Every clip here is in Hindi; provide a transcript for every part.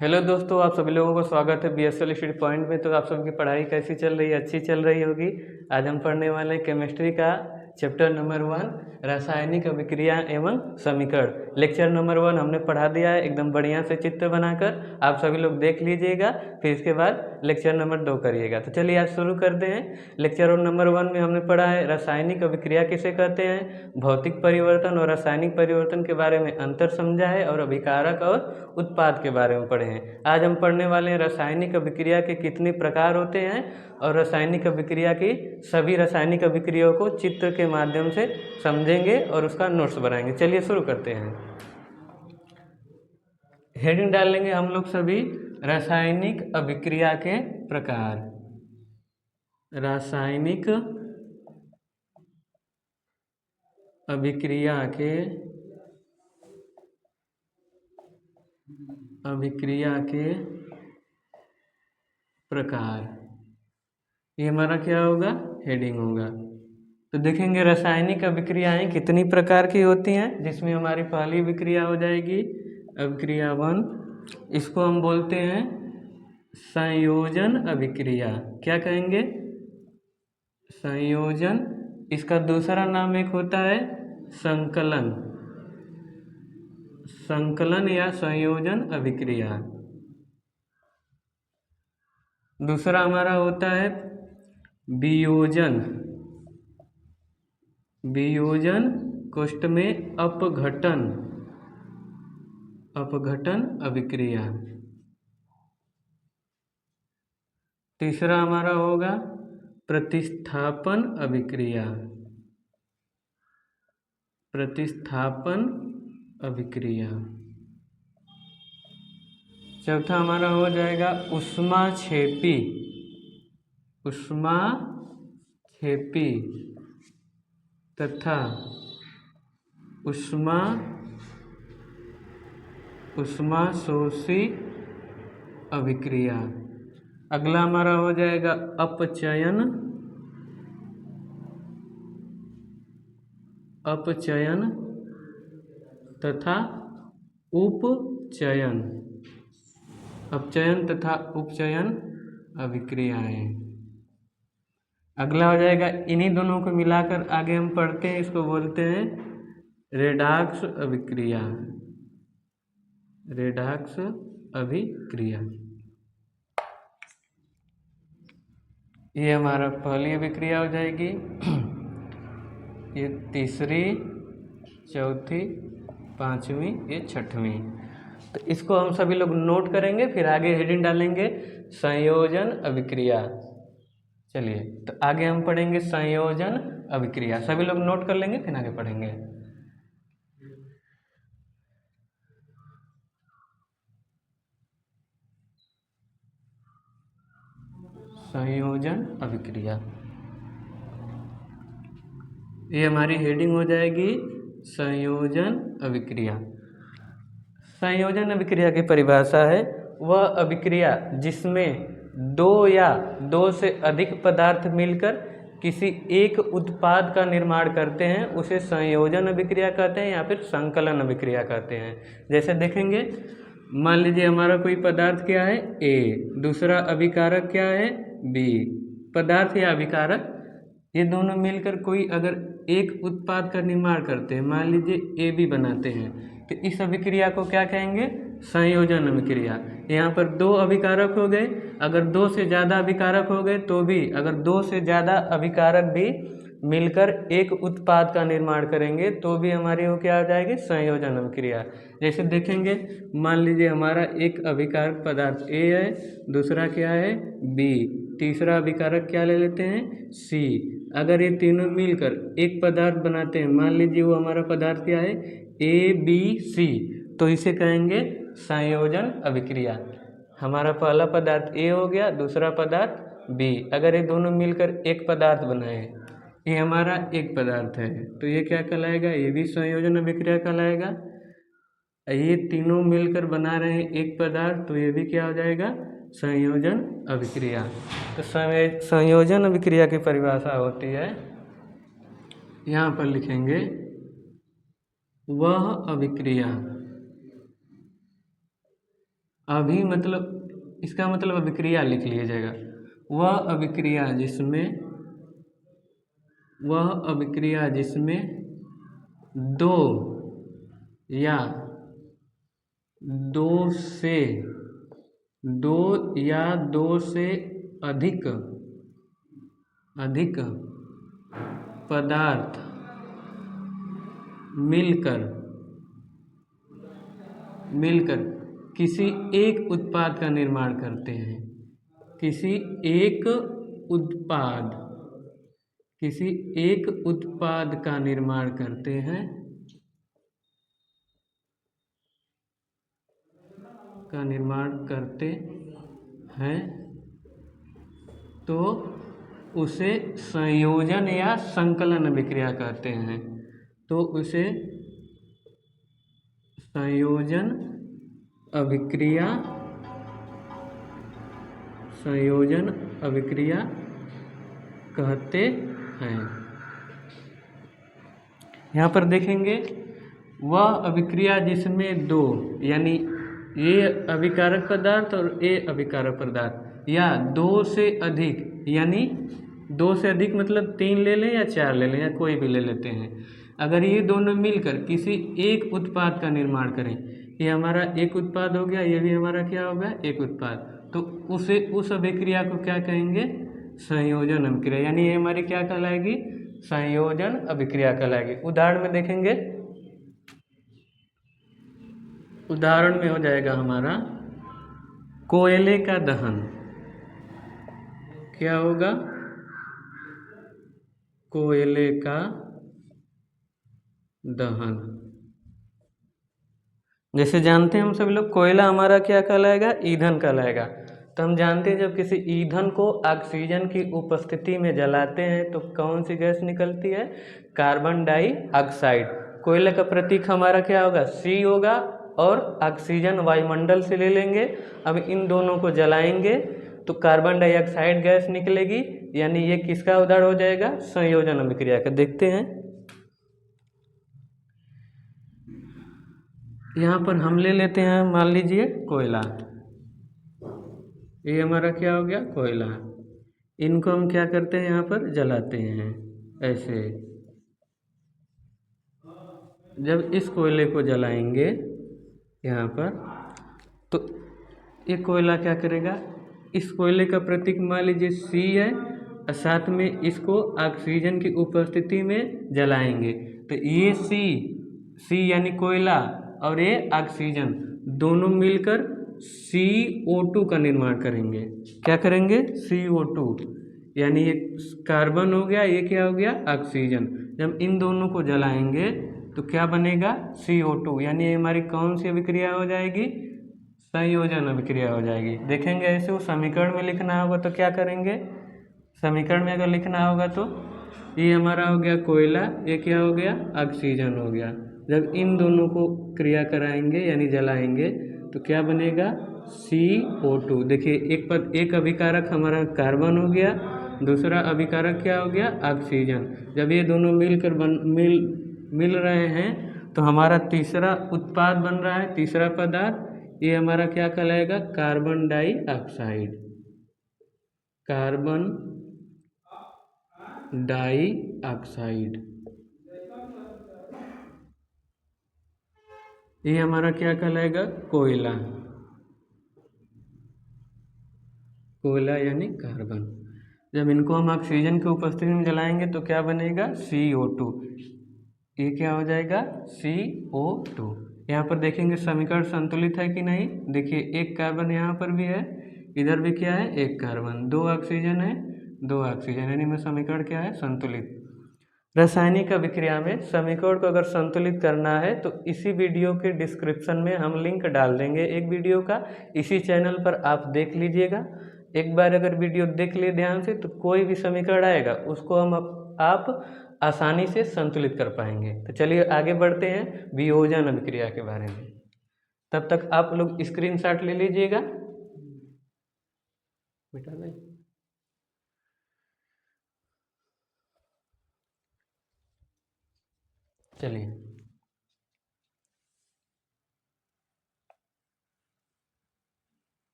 हेलो दोस्तों, आप सभी लोगों को स्वागत है BSL स्टडी पॉइंट में। तो आप सबकी पढ़ाई कैसी चल रही है? अच्छी चल रही होगी। आज हम पढ़ने वाले हैं केमिस्ट्री का चैप्टर नंबर 1 रासायनिक अभिक्रिया एवं समीकरण। लेक्चर नंबर 1 हमने पढ़ा दिया है एकदम बढ़िया से चित्र बनाकर। आप सभी लोग देख लीजिएगा, फिर इसके बाद लेक्चर नंबर 2 करिएगा। तो चलिए आज शुरू करते हैं। लेक्चर नंबर 1 में हमने पढ़ा है रासायनिक अभिक्रिया किसे कहते हैं, भौतिक परिवर्तन और रासायनिक परिवर्तन के बारे में अंतर समझा है, और अभिकारक और उत्पाद के बारे में पढ़े हैं। आज हम पढ़ने वाले हैं रासायनिक अभिक्रिया के कितने प्रकार होते हैं, और रासायनिक अभिक्रिया की सभी रासायनिक अभिक्रियाओं को चित्र के माध्यम से समझेंगे और उसका नोट्स बनाएंगे। चलिए शुरू करते हैं। हेडिंग डाल लेंगे हम लोग सभी, रासायनिक अभिक्रिया के प्रकार। रासायनिक अभिक्रिया के प्रकार, ये हमारा क्या होगा, हेडिंग होगा। तो देखेंगे रासायनिक अभिक्रियाएं कितनी प्रकार की होती हैं, जिसमें हमारी पहली अभिक्रिया हो जाएगी अभिक्रिया 1। इसको हम बोलते हैं संयोजन अभिक्रिया। क्या कहेंगे? संयोजन। इसका दूसरा नाम एक होता है संकलन। संकलन या संयोजन अभिक्रिया। दूसरा हमारा होता है वियोजन। वियोजन कोष्ठ में अपघटन। अपघटन अभिक्रिया। तीसरा हमारा होगा प्रतिस्थापन अभिक्रिया। प्रतिस्थापन अभिक्रिया। चौथा हमारा हो जाएगा ऊष्माक्षेपी। ऊष्माक्षेपी तथा ऊष्माशोषी अभिक्रिया। अगला हमारा हो जाएगा अपचयन। अपचयन तथा उपचयन। अपचयन तथा उपचयन अभिक्रियाएं। अगला हो जाएगा, इन्हीं दोनों को मिलाकर आगे हम पढ़ते हैं, इसको बोलते हैं रेडॉक्स अभिक्रिया। रेडॉक्स अभिक्रिया। ये हमारा पहली अभिक्रिया हो जाएगी। ये तीसरी, चौथी, पांचवी, ये छठवीं। तो इसको हम सभी लोग नोट करेंगे, फिर आगे हेडिंग डालेंगे संयोजन अभिक्रिया। चलिए, तो आगे हम पढ़ेंगे संयोजन अभिक्रिया। सभी लोग नोट कर लेंगे, फिर आगे पढ़ेंगे। संयोजन अभिक्रिया, ये हमारी हेडिंग हो जाएगी संयोजन अभिक्रिया। संयोजन अभिक्रिया की परिभाषा है वह अभिक्रिया जिसमें दो या दो से अधिक पदार्थ मिलकर किसी एक उत्पाद का निर्माण करते हैं, उसे संयोजन अभिक्रिया कहते हैं या फिर संकलन अभिक्रिया कहते हैं। जैसे देखेंगे, मान लीजिए हमारा कोई पदार्थ क्या है, ए, दूसरा अभिकारक क्या है, बी। पदार्थ या अभिकारक ये दोनों मिलकर कोई अगर एक उत्पाद का निर्माण करते हैं, मान लीजिए ए बी बनाते हैं, तो इस अभिक्रिया को क्या कहेंगे, संयोजन अभिक्रिया। यहाँ पर दो अभिकारक हो गए, अगर दो से ज़्यादा अभिकारक हो गए तो भी, अगर दो से ज़्यादा अभिकारक भी मिलकर एक उत्पाद का निर्माण करेंगे तो भी हमारी वो क्या हो जाएगी, संयोजन अभिक्रिया। जैसे देखेंगे, मान लीजिए हमारा एक अभिकारक पदार्थ ए है, दूसरा क्या है, बी, तीसरा अभिकारक क्या ले लेते हैं, सी। अगर ये तीनों मिलकर एक पदार्थ बनाते हैं, मान लीजिए वो हमारा पदार्थ क्या है, ए बी सी, तो इसे कहेंगे संयोजन अभिक्रिया। हमारा पहला पदार्थ ए हो गया, दूसरा पदार्थ बी, अगर ये दोनों मिलकर एक पदार्थ बनाए, ये हमारा एक पदार्थ है, तो ये क्या कहलाएगा, ये भी संयोजन अभिक्रिया कहलाएगा। ये तीनों मिलकर बना रहे हैं एक पदार्थ, तो ये भी क्या हो जाएगा, संयोजन अभिक्रिया। तो संयोजन अभिक्रिया की परिभाषा होती है, यहाँ पर लिखेंगे, वह अभिक्रिया अभी मतलब इसका मतलब अभिक्रिया लिख लीजिएगा। वह अभिक्रिया जिसमें दो या दो से अधिक पदार्थ मिलकर किसी एक उत्पाद का निर्माण करते हैं। किसी एक उत्पाद का निर्माण करते हैं तो उसे संयोजन या संकलन अभिक्रिया कहते हैं। तो उसे संयोजन अभिक्रिया कहते हैं। यहाँ पर देखेंगे, वह अभिक्रिया जिसमें दो, यानी ये अभिकारक पदार्थ और ये अभिकारक पदार्थ, या दो से अधिक, यानी दो से अधिक मतलब 3 ले लें या 4 ले लें या कोई भी ले लेते हैं। अगर ये दोनों मिलकर किसी एक उत्पाद का निर्माण करें, ये हमारा एक उत्पाद हो गया, ये भी हमारा क्या हो गया, एक उत्पाद, तो उस अभिक्रिया को क्या कहेंगे, संयोजन अभिक्रिया, यानी ये हमारी क्या कहलाएगी, संयोजन अभिक्रिया कहलाएगी। उदाहरण में देखेंगे, उदाहरण में हो जाएगा हमारा कोयले का दहन। क्या होगा, कोयले का दहन। जैसे जानते हैं हम सभी लोग, कोयला हमारा क्या कहलाएगा, ईंधन कहलाएगा। तो हम जानते हैं जब किसी ईंधन को ऑक्सीजन की उपस्थिति में जलाते हैं तो कौन सी गैस निकलती है, कार्बन डाइऑक्साइड। कोयले का प्रतीक हमारा क्या होगा, C होगा, और ऑक्सीजन वायुमंडल से ले लेंगे। अब इन दोनों को जलाएंगे तो कार्बन डाइऑक्साइड गैस निकलेगी, यानी ये किसका उदाहरण हो जाएगा, संयोजन अभिक्रिया का। देखते हैं, यहाँ पर हम ले लेते हैं, मान लीजिए कोयला, ये हमारा क्या हो गया, कोयला। इनको हम क्या करते हैं, यहाँ पर जलाते हैं ऐसे। जब इस कोयले को जलाएंगे यहाँ पर, तो ये कोयला क्या करेगा, इस कोयले का प्रतीक मान लीजिए C है, और साथ में इसको ऑक्सीजन की उपस्थिति में जलाएंगे तो ये C यानी कोयला और ये ऑक्सीजन दोनों मिलकर CO2 का निर्माण करेंगे। क्या करेंगे, CO2, यानी ये कार्बन हो गया, ये क्या हो गया, ऑक्सीजन। जब इन दोनों को जलाएंगे तो क्या बनेगा, CO2, यानी ये हमारी कौन सी अभिक्रिया हो जाएगी, संयोजन अभिक्रिया हो जाएगी। देखेंगे ऐसे, वो समीकरण में लिखना होगा तो क्या करेंगे, समीकरण में अगर लिखना होगा तो ये हमारा हो गया कोयला, ये क्या हो गया, ऑक्सीजन हो गया। जब इन दोनों को क्रिया कराएंगे यानी जलाएंगे तो क्या बनेगा, CO2। देखिए, एक अभिकारक हमारा कार्बन हो गया, दूसरा अभिकारक क्या हो गया, ऑक्सीजन। जब ये दोनों मिलकर मिल रहे हैं तो हमारा तीसरा उत्पाद बन रहा है, तीसरा पदार्थ, ये हमारा क्या कहलाएगा, कार्बन डाइऑक्साइड। कार्बन डाइऑक्साइड, ये हमारा क्या कहलाएगा, कोयला। कोयला यानी कार्बन। जब इनको हम ऑक्सीजन की उपस्थिति में जलाएंगे तो क्या बनेगा, CO2। ये क्या हो जाएगा, CO2। यहाँ पर देखेंगे समीकरण संतुलित है कि नहीं। देखिए, एक कार्बन यहाँ पर भी है, इधर भी क्या है, एक कार्बन, 2 ऑक्सीजन है, 2 ऑक्सीजन, यानी में समीकरण क्या है, संतुलित। रासायनिक अभिक्रिया में समीकरण को अगर संतुलित करना है तो इसी वीडियो के डिस्क्रिप्शन में हम लिंक डाल देंगे एक वीडियो का, इसी चैनल पर आप देख लीजिएगा। एक बार अगर वीडियो देख लिए ध्यान से तो कोई भी समीकरण आएगा उसको आप आसानी से संतुलित कर पाएंगे। तो चलिए आगे बढ़ते हैं वियोजन अभिक्रिया के बारे में। तब तक आप लोग स्क्रीनशॉट ले लीजिएगा। बेटा नहीं, चलिए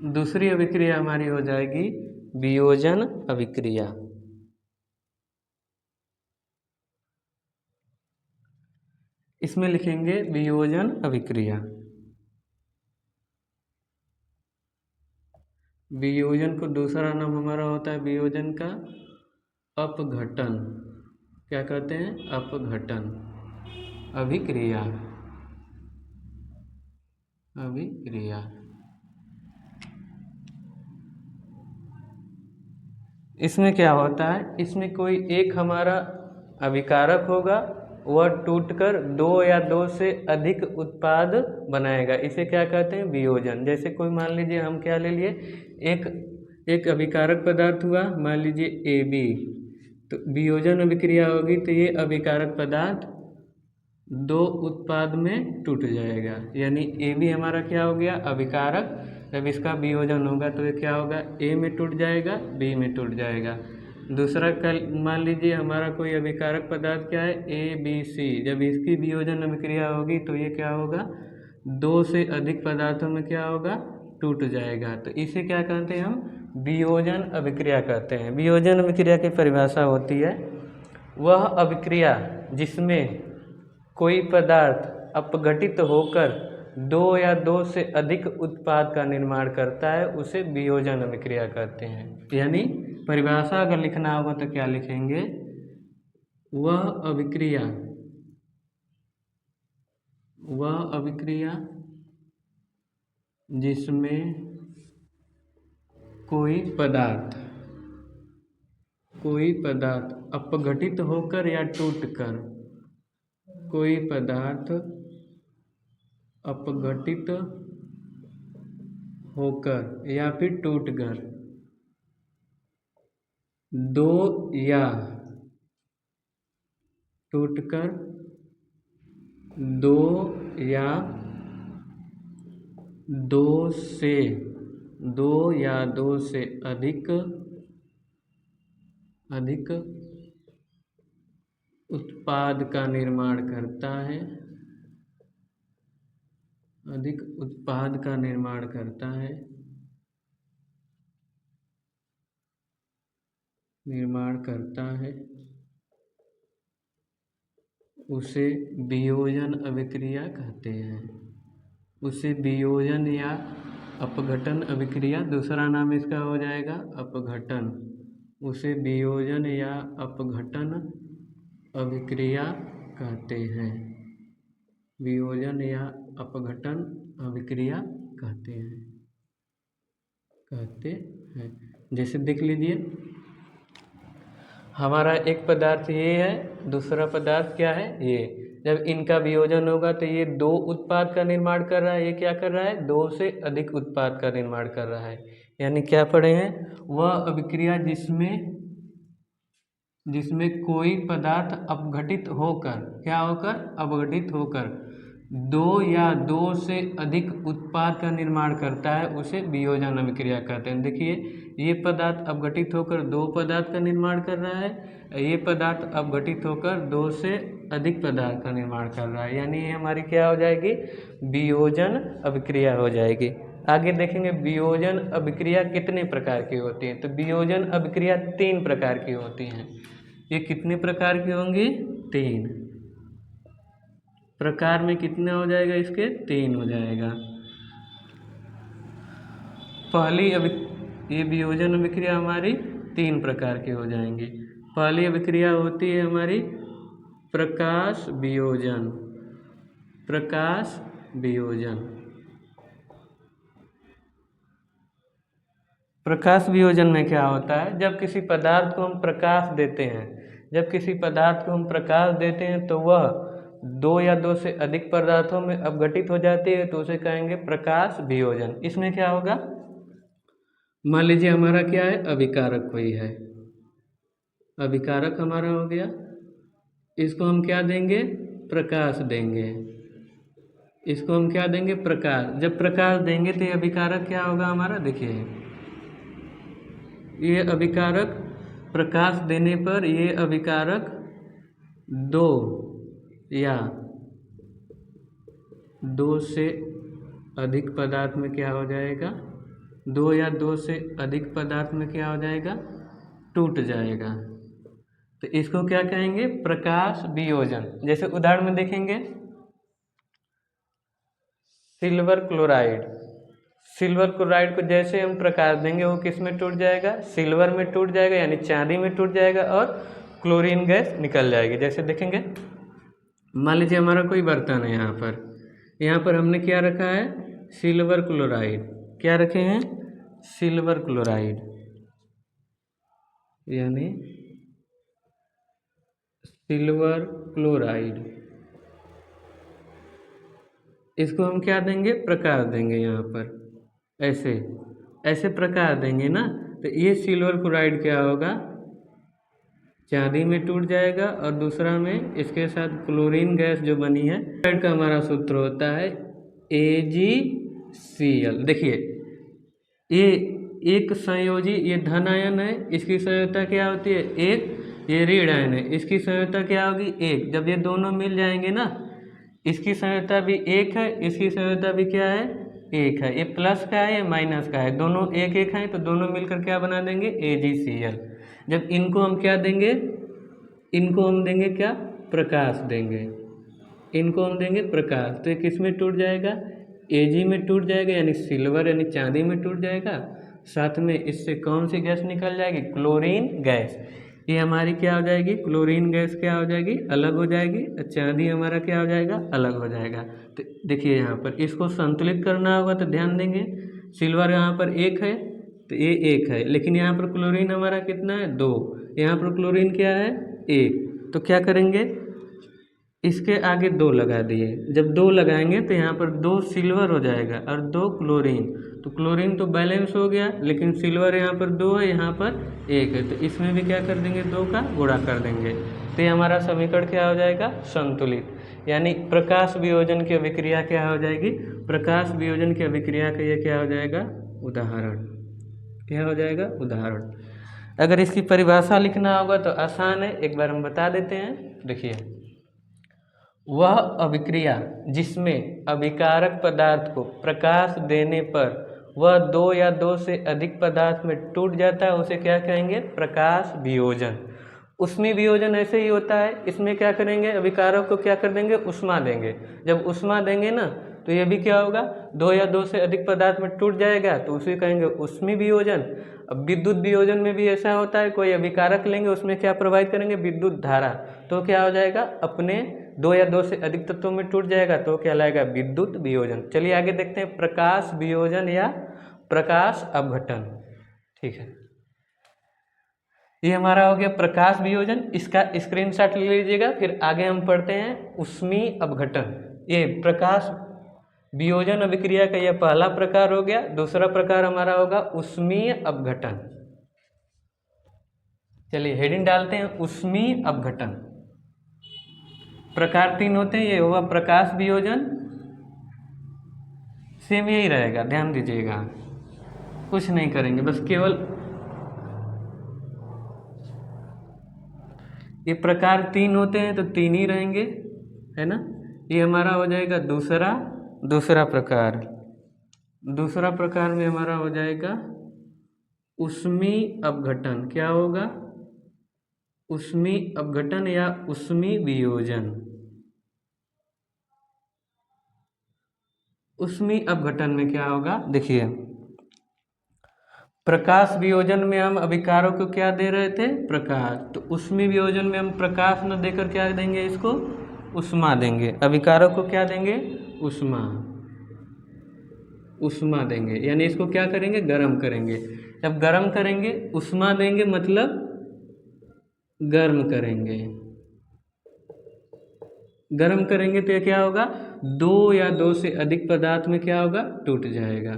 दूसरी अभिक्रिया हमारी हो जाएगी वियोजन अभिक्रिया। इसमें लिखेंगे वियोजन अभिक्रिया। वियोजन को दूसरा नाम हमारा होता है वियोजन का अपघटन। क्या कहते हैं? अपघटन अभिक्रिया। अभिक्रिया इसमें क्या होता है? इसमें कोई एक हमारा अभिकारक होगा, वह टूटकर दो या दो से अधिक उत्पाद बनाएगा। इसे क्या कहते हैं? वियोजन। जैसे कोई मान लीजिए हम क्या ले लिए, एक अभिकारक पदार्थ हुआ, मान लीजिए AB, तो वियोजन अभिक्रिया होगी तो ये अभिकारक पदार्थ दो उत्पाद में टूट जाएगा। यानी AB हमारा क्या हो गया? अभिकारक। जब इसका वियोजन होगा तो ये क्या होगा? A में टूट जाएगा, B में टूट जाएगा। दूसरा कल मान लीजिए हमारा कोई अभिकारक पदार्थ क्या है? ABC। जब इसकी वियोजन अभिक्रिया होगी तो ये क्या होगा? दो से अधिक पदार्थों में क्या होगा? टूट जाएगा। तो इसे क्या कहते हैं हम? वियोजन अभिक्रिया कहते हैं। वियोजन अभिक्रिया की परिभाषा होती है वह अभिक्रिया जिसमें कोई पदार्थ अपघटित होकर दो या दो से अधिक उत्पाद का निर्माण करता है, उसे वियोजन अभिक्रिया कहते हैं। यानी परिभाषा अगर लिखना होगा तो क्या लिखेंगे? वह अभिक्रिया जिसमें कोई पदार्थ अपघटित होकर या टूटकर, कोई पदार्थ अपघटित होकर या फिर टूटकर दो या दो से अधिक उत्पाद का निर्माण करता है, उसे वियोजन अभिक्रिया कहते हैं। उसे वियोजन या अपघटन अभिक्रिया, दूसरा नाम इसका हो जाएगा अपघटन। उसे वियोजन या अपघटन अभिक्रिया कहते हैं। वियोजन या अपघटन अभिक्रिया कहते हैं। जैसे देख लीजिए, हमारा एक पदार्थ ये है, दूसरा पदार्थ क्या है? ये। जब इनका वियोजन होगा तो ये दो उत्पाद का निर्माण कर रहा है, ये क्या कर रहा है? दो से अधिक उत्पाद का निर्माण कर रहा है। यानी क्या पढ़े हैं? वह अभिक्रिया जिसमें कोई पदार्थ अपघटित होकर दो या दो से अधिक उत्पाद का निर्माण करता है, उसे वियोजन अभिक्रिया कहते हैं। देखिए, ये पदार्थ अपघटित होकर दो पदार्थ का निर्माण कर रहा है, ये पदार्थ अपघटित होकर दो से अधिक पदार्थ का निर्माण कर रहा है। यानी ये हमारी क्या हो जाएगी? वियोजन अभिक्रिया हो जाएगी। आगे देखेंगे वियोजन अभिक्रिया कितने प्रकार की होती है। तो वियोजन अभिक्रिया 3 प्रकार की होती हैं। ये कितने प्रकार की होंगी? 3 प्रकार में कितना हो जाएगा? इसके 3 हो जाएगा। ये वियोजन अभिक्रिया हमारी 3 प्रकार की हो जाएंगी। पहली अभिक्रिया होती है हमारी प्रकाश वियोजन। प्रकाश वियोजन में क्या होता है? जब किसी पदार्थ को हम प्रकाश देते हैं तो वह दो या दो से अधिक पदार्थों में अपघटित हो जाती है, तो उसे कहेंगे प्रकाश वियोजन। इसमें क्या होगा? मान लीजिए हमारा क्या है? अभिकारक कोई है, अभिकारक हमारा हो गया, इसको हम क्या देंगे? प्रकाश देंगे। इसको हम क्या देंगे? प्रकाश। जब प्रकाश देंगे तो ये अभिकारक क्या होगा हमारा? देखिए, ये अभिकारक प्रकाश देने पर ये अभिकारक दो या दो से अधिक पदार्थ में क्या हो जाएगा? दो या दो से अधिक पदार्थ में क्या हो जाएगा, टूट जाएगा। तो इसको क्या कहेंगे, प्रकाश वियोजन। जैसे उदाहरण में देखेंगे, सिल्वर क्लोराइड। सिल्वर क्लोराइड को जैसे हम प्रकाश देंगे वो किस में टूट जाएगा, सिल्वर में टूट जाएगा, यानी चांदी में टूट जाएगा और क्लोरीन गैस निकल जाएगी। जैसे देखेंगे, मान लीजिए हमारा कोई बर्तन है, यहाँ पर हमने क्या रखा है, सिल्वर क्लोराइड। क्या रखे हैं, सिल्वर क्लोराइड, यानी सिल्वर क्लोराइड। इसको हम क्या देंगे, प्रकाश देंगे। यहाँ पर ऐसे ऐसे प्रकाश देंगे ना, तो ये सिल्वर क्लोराइड क्या होगा, चांदी में टूट जाएगा। और दूसरा में इसके साथ क्लोरीन गैस जो बनी है, क्लोराइड का हमारा सूत्र होता है AgCl। देखिए, ये एक संयोजी, ये धन आयन है, इसकी संयोजकता क्या होती है, एक। ये ऋण आयन है, इसकी संयोजकता क्या होगी, एक। जब ये दोनों मिल जाएंगे ना, इसकी संयोजकता भी एक है, इसकी संयोजकता भी क्या है, एक है। ये प्लस का है, ये माइनस का है, दोनों एक एक हैं, तो दोनों मिलकर क्या बना देंगे, AgCl। जब इनको हम क्या देंगे, इनको हम देंगे क्या, प्रकाश देंगे। इनको हम देंगे प्रकाश, तो ये किस में टूट जाएगा, Ag में टूट जाएगा, यानी सिल्वर यानी चांदी में टूट जाएगा। साथ में इससे कौन सी गैस निकल जाएगी, क्लोरीन गैस। ये हमारी क्या हो जाएगी, क्लोरीन गैस क्या हो जाएगी, अलग हो जाएगी। चांदी हमारा क्या हो जाएगा, अलग हो जाएगा। तो देखिए, यहाँ पर इसको संतुलित करना होगा, तो ध्यान देंगे, सिल्वर यहाँ पर एक है, तो ये एक है, लेकिन यहाँ पर क्लोरीन हमारा कितना है, दो। यहाँ पर क्लोरीन क्या है, एक। तो क्या करेंगे, इसके आगे दो लगा दिए। जब दो लगाएंगे तो यहाँ पर दो सिल्वर हो जाएगा और दो क्लोरीन। तो क्लोरीन तो बैलेंस हो गया, लेकिन सिल्वर यहाँ पर दो है, यहाँ पर एक है, तो इसमें भी क्या कर देंगे, दो का गुणा कर देंगे। तो ये हमारा समीकरण क्या हो जाएगा, संतुलित। यानी प्रकाश वियोजन की अभिक्रिया क्या हो जाएगी, प्रकाश वियोजन की अभिक्रिया का ये क्या हो जाएगा, उदाहरण। क्या हो जाएगा, उदाहरण। अगर इसकी परिभाषा लिखना होगा तो आसान है, एक बार हम बता देते हैं। देखिए, वह अभिक्रिया जिसमें अभिकारक पदार्थ को प्रकाश देने पर वह दो या दो से अधिक पदार्थ में टूट जाता है, उसे क्या कहेंगे, प्रकाश वियोजन। उष्मी वियोजन ऐसे ही होता है। इसमें क्या करेंगे, अभिकारक को क्या कर देंगे, उष्मा देंगे। जब उष्मा देंगे ना, तो ये भी क्या होगा, दो या दो से अधिक पदार्थ में टूट जाएगा, तो उसे कहेंगे उष्मी वियोजन। अब विद्युत वियोजन में भी ऐसा होता है, कोई अभिकारक लेंगे, उसमें क्या प्रोवाइड करेंगे, विद्युत धारा, तो क्या हो जाएगा, अपने दो या दो से अधिक तत्वों में टूट जाएगा, तो कहलाएगा विद्युत वियोजन। चलिए आगे देखते हैं, प्रकाश वियोजन या प्रकाश अपघटन। ठीक है, ये हमारा हो गया प्रकाश वियोजन। इसका स्क्रीनशॉट ले लीजिएगा, फिर आगे हम पढ़ते हैं उष्मी अपघटन। ये प्रकाश वियोजन अभिक्रिया का यह पहला प्रकार हो गया। दूसरा प्रकार हमारा होगा उष्मीय अपघटन। चलिए हेडिंग डालते हैं, उष्मीय अपघटन। प्रकार तीन होते हैं, ये हुआ प्रकाश वियोजन, सेम यही रहेगा, ध्यान दीजिएगा, कुछ नहीं करेंगे, बस केवल ये प्रकार तीन होते हैं तो तीन ही रहेंगे, है ना। ये हमारा हो जाएगा दूसरा प्रकार। दूसरा प्रकार में हमारा हो जाएगा उष्मी अपघटन। क्या होगा, उष्मी अपघटन या उष्मी वियोजन। उष्मी अपघटन में क्या होगा, देखिए, प्रकाश वियोजन में हम अभिकारक को क्या दे रहे थे, प्रकाश। तो उष्मी वियोजन में हम प्रकाश न देकर क्या देंगे, इसको उष्मा देंगे। अभिकारक को क्या देंगे, उष्मा देंगे, यानी इसको क्या करेंगे, गर्म करेंगे। जब गर्म करेंगे, उष्मा देंगे मतलब गर्म करेंगे। गर्म करेंगे तो ये क्या होगा, दो या दो से अधिक पदार्थ में क्या होगा, टूट जाएगा।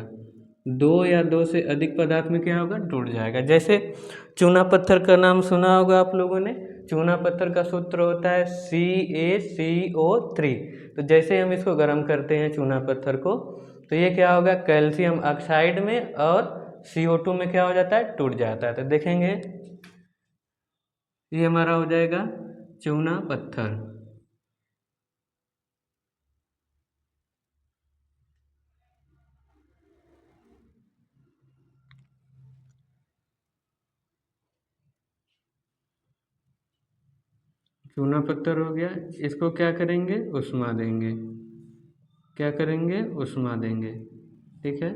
दो या दो से अधिक पदार्थ में क्या होगा, टूट जाएगा। जैसे चूना पत्थर का नाम सुना होगा आप लोगों ने। चूना पत्थर का सूत्र होता है CaCO3। तो जैसे हम इसको गर्म करते हैं चूना पत्थर को, तो ये क्या होगा, कैल्शियम ऑक्साइड में और CO2 में क्या हो जाता है, टूट जाता है। तो देखेंगे, ये हमारा हो जाएगा चूना पत्थर। चूना पत्थर हो गया, इसको क्या करेंगे, उष्मा देंगे। क्या करेंगे, उष्मा देंगे। ठीक है,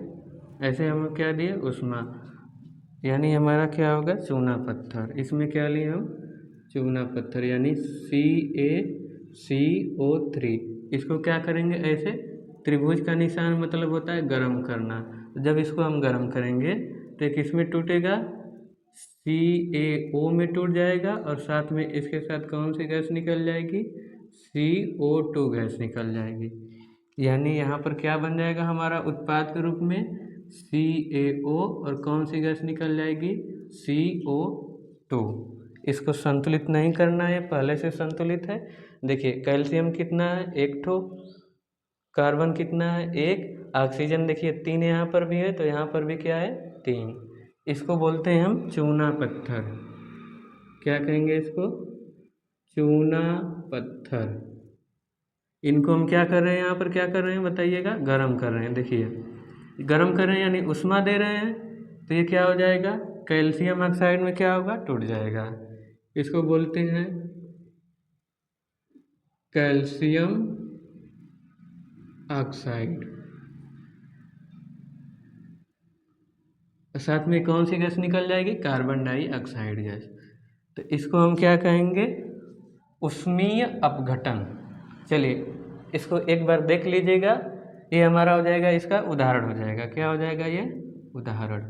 ऐसे हम क्या दिए, उष्मा, यानी हमारा क्या होगा, चूना पत्थर। इसमें क्या लिए हम, चूना पत्थर, यानी CaCO3। इसको क्या करेंगे, ऐसे त्रिभुज का निशान मतलब होता है गर्म करना। जब इसको हम गर्म करेंगे तो ये किस में टूटेगा, CaO में टूट जाएगा, और साथ में इसके साथ कौन सी गैस निकल जाएगी, CO2 गैस निकल जाएगी। यानी यहाँ पर क्या बन जाएगा हमारा उत्पाद के रूप में, CaO, और कौन सी गैस निकल जाएगी, CO2। इसको संतुलित नहीं करना है, पहले से संतुलित है। देखिए कैल्शियम कितना है, 1 ठो, कार्बन कितना है, 1, ऑक्सीजन देखिए 3 यहाँ पर भी है, तो यहाँ पर भी क्या है, 3। इसको बोलते हैं हम चूना पत्थर। क्या कहेंगे इसको, चूना पत्थर। इनको हम क्या कर रहे हैं, यहाँ पर क्या कर रहे हैं बताइएगा, गरम कर रहे हैं। देखिए गरम कर रहे हैं यानी उष्मा दे रहे हैं, तो ये क्या हो जाएगा, कैल्शियम ऑक्साइड में क्या होगा, टूट जाएगा। इसको बोलते हैं कैल्शियम ऑक्साइड। साथ में कौन सी गैस निकल जाएगी, कार्बन डाइऑक्साइड गैस। तो इसको हम क्या कहेंगे, उष्मीय अपघटन। चलिए इसको एक बार देख लीजिएगा, ये हमारा हो जाएगा, इसका उदाहरण हो जाएगा। क्या हो जाएगा ये, उदाहरण।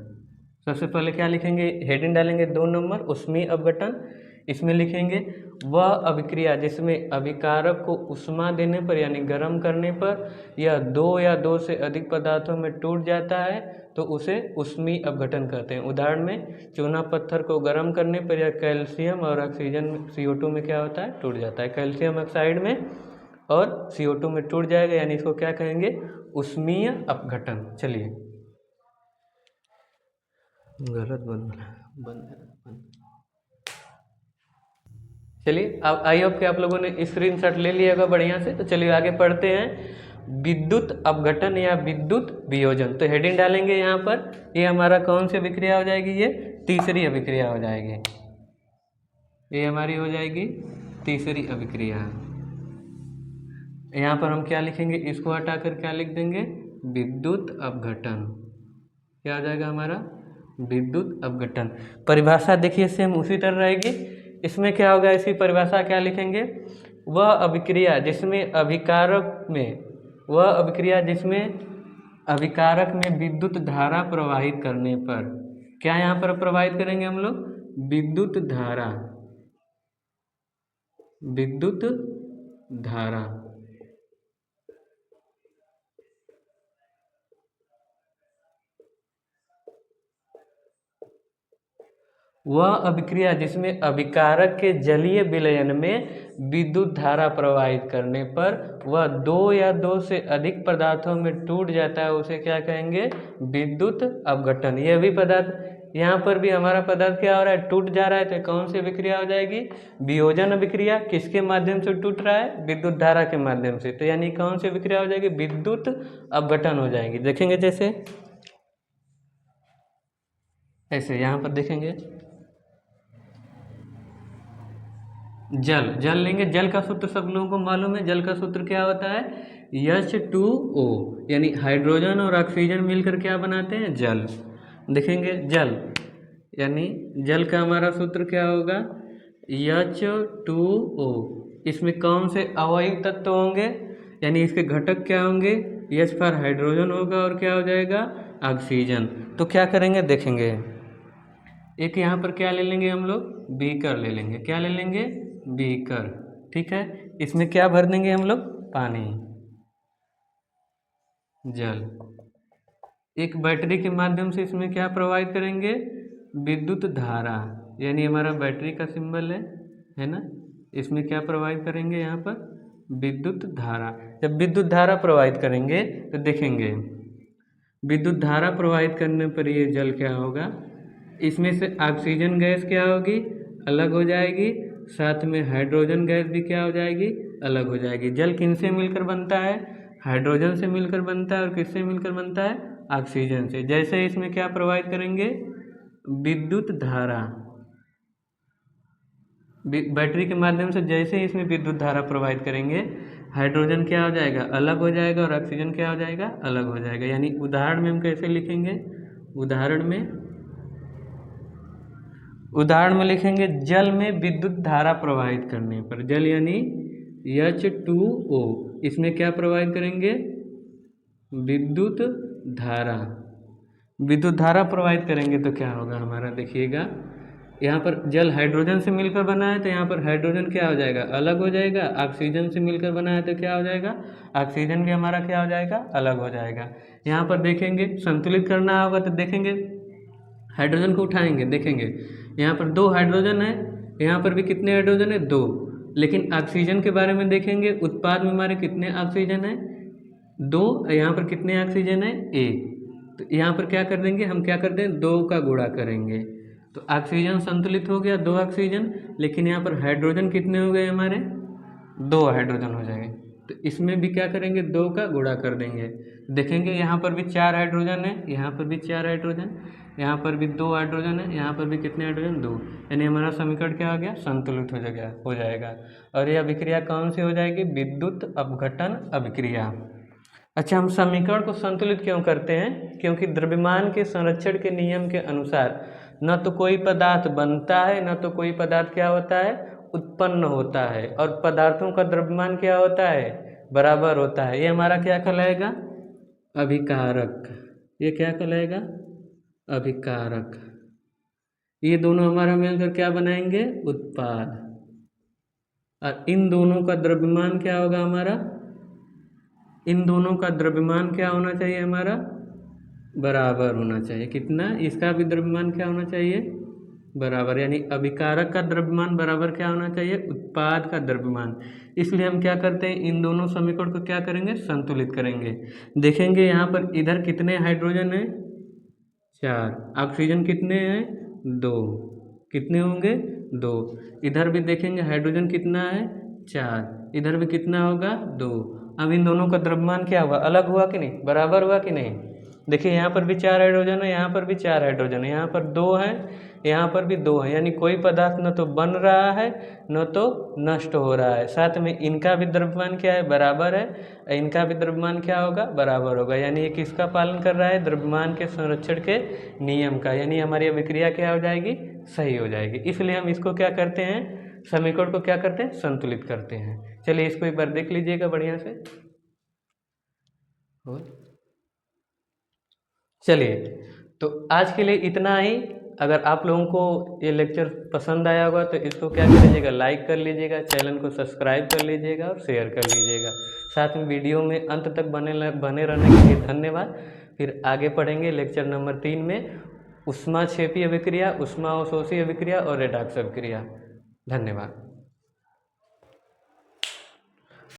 सबसे पहले क्या लिखेंगे, हेडिंग डालेंगे 2 नंबर, उष्मीय अपघटन। इसमें लिखेंगे वह अभिक्रिया जिसमें अभिकारक को उष्मा देने पर यानी गर्म करने पर यह 2 या 2 से अधिक पदार्थों में टूट जाता है तो उसे उष्मीय अपघटन कहते हैं। उदाहरण में चूना पत्थर को गर्म करने पर यह कैल्शियम और ऑक्सीजन CO2 में क्या होता है, टूट जाता है, कैल्शियम ऑक्साइड में और CO2 में टूट जाएगा, यानी इसको क्या कहेंगे, उष्मीय अपघटन। चलिए गलत बंद। चलिए अब आई होप कि आप लोगों ने स्क्रीनशॉट ले लिया होगा बढ़िया से। तो चलिए आगे पढ़ते हैं, विद्युत अपघटन या विद्युत वियोजन। तो हेडिंग डालेंगे यहाँ पर, ये हमारा कौन सी अभिक्रिया हो जाएगी, ये तीसरी अभिक्रिया हो जाएगी। ये हमारी हो जाएगी तीसरी अभिक्रिया। यहाँ पर हम क्या लिखेंगे, इसको हटाकर क्या लिख देंगे, विद्युत अपघटन। क्या हो जाएगा हमारा, विद्युत अपघटन। परिभाषा देखिए सेम उसी तरह रहेगी। इसमें क्या होगा, इसकी परिभाषा क्या लिखेंगे, वह अभिक्रिया जिसमें अभिकारक में, वह अभिक्रिया जिसमें अभिकारक में विद्युत धारा प्रवाहित करने पर, क्या यहाँ पर प्रवाहित करेंगे हम लोग, विद्युत धारा, विद्युत धारा। वह अभिक्रिया जिसमें अभिकारक के जलीय विलयन में विद्युत धारा प्रवाहित करने पर वह 2 या 2 से अधिक पदार्थों में टूट जाता है, उसे क्या कहेंगे, विद्युत अपघटन। यह भी पदार्थ, यहाँ पर भी हमारा पदार्थ क्या हो रहा है, टूट जा रहा है, तो कौन सी अभिक्रिया हो जाएगी, वियोजन अभिक्रिया। किसके माध्यम से टूट रहा है, विद्युत धारा के माध्यम से, तो यानी कौन सी अभिक्रिया हो जाएगी, विद्युत अपघटन हो जाएगी। देखेंगे जैसे ऐसे, यहाँ पर देखेंगे जल लेंगे। जल का सूत्र सब लोगों को मालूम है, जल का सूत्र क्या होता है, H2O, यानी हाइड्रोजन और ऑक्सीजन मिलकर क्या बनाते हैं, जल। देखेंगे जल, यानी जल का हमारा सूत्र क्या होगा, H2O। इसमें कौन से अवयव तत्व होंगे, यानी इसके घटक क्या होंगे, H पर हाइड्रोजन होगा और क्या हो जाएगा, ऑक्सीजन। तो क्या करेंगे देखेंगे, एक यहाँ पर क्या ले लेंगे हम लोग, बीकर ले लेंगे। क्या ले लेंगे, बीकर। ठीक है, इसमें क्या भर देंगे हम लोग, पानी, जल। एक बैटरी के माध्यम से इसमें क्या प्रोवाइड करेंगे, विद्युत धारा, यानी हमारा बैटरी का सिंबल है ना। इसमें क्या प्रोवाइड करेंगे, यहाँ पर विद्युत धारा। जब विद्युत धारा प्रोवाइड करेंगे तो देखेंगे विद्युत धारा प्रोवाइड करने पर ये जल क्या होगा, इसमें से ऑक्सीजन गैस क्या होगी, अलग हो जाएगी, साथ में हाइड्रोजन गैस भी क्या हो जाएगी, अलग हो जाएगी। जल किनसे मिलकर बनता है, हाइड्रोजन से मिलकर बनता है, और किससे मिलकर बनता है, ऑक्सीजन से। जैसे इसमें क्या प्रोवाइड करेंगे, विद्युत धारा, बैटरी के माध्यम से जैसे ही इसमें विद्युत धारा प्रवाहित करेंगे, हाइड्रोजन क्या हो जाएगा, अलग हो जाएगा, और ऑक्सीजन क्या हो जाएगा, अलग हो जाएगा। यानी उदाहरण में हम कैसे लिखेंगे, उदाहरण में लिखेंगे जल में विद्युत धारा प्रवाहित करने पर, जल यानी H2O, इसमें क्या प्रवाहित करेंगे, विद्युत धारा प्रवाहित करेंगे तो क्या होगा हमारा, देखिएगा यहाँ पर जल हाइड्रोजन से मिलकर बना है तो यहाँ पर हाइड्रोजन क्या हो जाएगा, अलग हो जाएगा। ऑक्सीजन से मिलकर बना है तो क्या हो जाएगा, ऑक्सीजन भी हमारा क्या हो जाएगा, अलग हो जाएगा। यहाँ पर देखेंगे संतुलित करना होगा तो देखेंगे हाइड्रोजन को उठाएंगे, देखेंगे यहाँ पर 2 हाइड्रोजन है, यहाँ पर भी कितने हाइड्रोजन है, 2। लेकिन ऑक्सीजन के बारे में देखेंगे, उत्पाद में हमारे कितने ऑक्सीजन है, 2। यहाँ पर कितने ऑक्सीजन है, 1। तो यहाँ पर क्या कर देंगे, हम क्या करते हैं, 2 का गुणा करेंगे तो ऑक्सीजन संतुलित हो गया, 2 ऑक्सीजन। लेकिन यहाँ पर हाइड्रोजन कितने हो गए हमारे, 2 हाइड्रोजन हो जाएंगे। तो इसमें भी क्या करेंगे, 2 का गुणा कर देंगे। देखेंगे यहाँ पर भी 4 हाइड्रोजन है, यहाँ पर भी 4 हाइड्रोजन, यहाँ पर भी 2 हाइड्रोजन है, यहाँ पर भी कितने हाइड्रोजन, 2। यानी हमारा समीकरण क्या हो गया, संतुलित हो जाएगा। और यह अभिक्रिया कौन सी हो जाएगी, विद्युत अपघटन अभिक्रिया। अच्छा, हम समीकरण को संतुलित क्यों करते हैं, क्योंकि द्रव्यमान के संरक्षण के नियम के अनुसार न तो कोई पदार्थ बनता है, न तो कोई पदार्थ क्या होता है, उत्पन्न होता है। और पदार्थों का द्रव्यमान क्या होता है, बराबर होता है। ये हमारा क्या कहलाएगा, अभिकारक। ये क्या कहलाएगा, अभिकारक। ये दोनों हमारा मिलकर क्या बनाएंगे, उत्पाद। और इन दोनों का द्रव्यमान क्या होगा हमारा, इन दोनों का द्रव्यमान क्या होना चाहिए हमारा, बराबर होना चाहिए। कितना, इसका भी द्रव्यमान क्या होना चाहिए, बराबर। यानी अभिकारक का द्रव्यमान बराबर क्या होना चाहिए, उत्पाद का द्रव्यमान। इसलिए हम क्या करते हैं, इन दोनों समीकरण को क्या करेंगे, संतुलित करेंगे। देखेंगे यहाँ पर इधर कितने हाइड्रोजन हैं, 4। ऑक्सीजन कितने हैं, 2। कितने होंगे, 2। इधर भी देखेंगे हाइड्रोजन कितना है, 4। इधर भी कितना होगा, 2। अब इन दोनों का द्रव्यमान क्या हुआ, अलग हुआ कि नहीं, बराबर हुआ कि नहीं। देखिए यहाँ पर भी 4 हाइड्रोजन है, यहाँ पर भी 4 हाइड्रोजन है, यहाँ पर 2 है, यहाँ पर भी 2 है। यानी कोई पदार्थ न तो बन रहा है न तो नष्ट हो रहा है। साथ में इनका भी द्रव्यमान क्या है, बराबर है। इनका भी द्रव्यमान क्या होगा, बराबर होगा। यानी ये किसका पालन कर रहा है, द्रव्यमान के संरक्षण के नियम का। यानी हमारी अभिक्रिया क्या हो जाएगी, सही हो जाएगी। इसलिए हम इसको क्या करते हैं, समीकरण को क्या करते हैं, संतुलित करते हैं। चलिए इसको एक बार देख लीजिएगा बढ़िया से। चलिए, तो आज के लिए इतना ही। अगर आप लोगों को ये लेक्चर पसंद आया होगा तो इसको क्या कर लीजिएगा, लाइक कर लीजिएगा, चैनल को सब्सक्राइब कर लीजिएगा और शेयर कर लीजिएगा। साथ में वीडियो में अंत तक बने रहने के लिए धन्यवाद। फिर आगे पढ़ेंगे लेक्चर नंबर 3 में ऊष्माक्षेपी अभिक्रिया, ऊष्मा अवशोषी अभिक्रिया और रेडॉक्स अभिक्रिया। धन्यवाद।